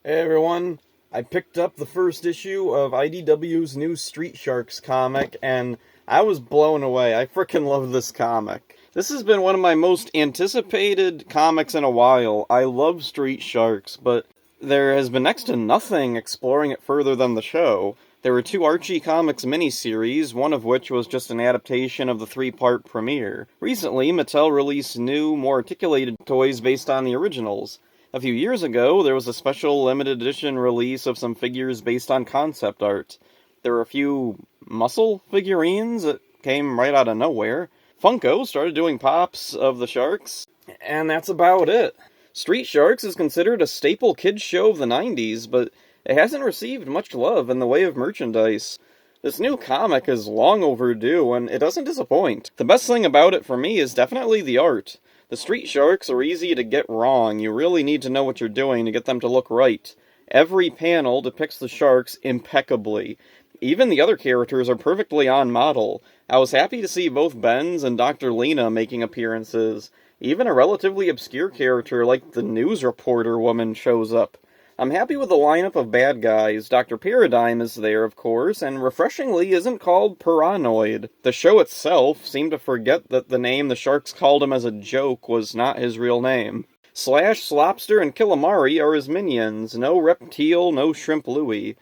Hey everyone, I picked up the first issue of IDW's new Street Sharks comic, and I was blown away. I frickin' love this comic. This has been one of my most anticipated comics in a while. I love Street Sharks, but there has been next to nothing exploring it further than the show. There were two Archie Comics miniseries, one of which was just an adaptation of the three-part premiere. Recently, Mattel released new, more articulated toys based on the originals. A few years ago, there was a special limited edition release of some figures based on concept art. There were a few muscle figurines that came right out of nowhere. Funko started doing pops of the sharks, and that's about it. Street Sharks is considered a staple kids show of the 90s, but it hasn't received much love in the way of merchandise. This new comic is long overdue, and it doesn't disappoint. The best thing about it for me is definitely the art. The Street Sharks are easy to get wrong. You really need to know what you're doing to get them to look right. Every panel depicts the sharks impeccably. Even the other characters are perfectly on model. I was happy to see both Benz and Dr. Lena making appearances. Even a relatively obscure character like the news reporter woman shows up. I'm happy with the lineup of bad guys. Dr. Paradigm is there, of course, and refreshingly isn't called Paranoid. The show itself seemed to forget that the name the sharks called him as a joke was not his real name. Slash, Slopster, and Killamari are his minions. No Reptile, no Shrimp Louie.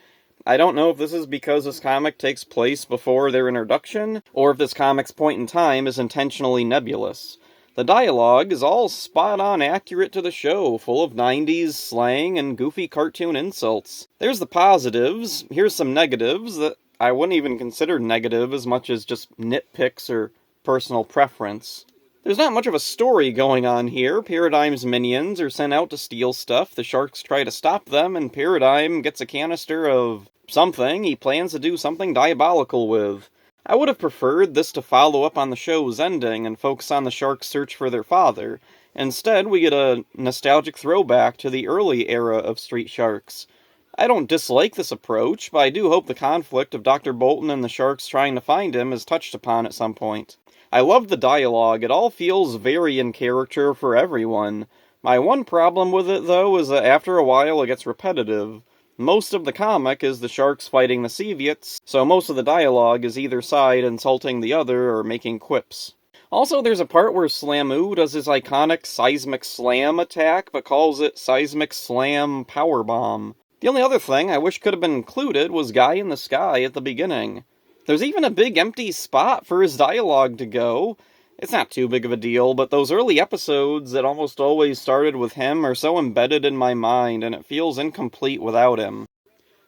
I don't know if this is because this comic takes place before their introduction, or if this comic's point in time is intentionally nebulous. The dialogue is all spot-on accurate to the show, full of 90s slang and goofy cartoon insults. There's the positives, here's some negatives that I wouldn't even consider negative as much as just nitpicks or personal preference. There's not much of a story going on here. Paradigm's minions are sent out to steal stuff, the sharks try to stop them, and Paradigm gets a canister of something he plans to do something diabolical with. I would have preferred this to follow up on the show's ending and focus on the sharks' search for their father. Instead, we get a nostalgic throwback to the early era of Street Sharks. I don't dislike this approach, but I do hope the conflict of Dr. Bolton and the sharks trying to find him is touched upon at some point. I love the dialogue. It all feels very in character for everyone. My one problem with it, though, is that after a while it gets repetitive. Most of the comic is the sharks fighting the Seviots, so most of the dialogue is either side insulting the other or making quips. Also, there's a part where Slamoo does his iconic Seismic Slam attack, but calls it Seismic Slam Powerbomb. The only other thing I wish could have been included was Guy in the Sky at the beginning. There's even a big empty spot for his dialogue to go. It's not too big of a deal, but those early episodes that almost always started with him are so embedded in my mind, and it feels incomplete without him.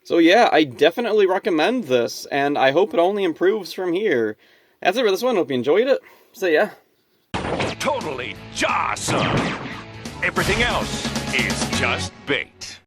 So yeah, I definitely recommend this, and I hope it only improves from here. That's it for this one. Hope you enjoyed it. See ya. Totally Jawsome! Everything else is just bait.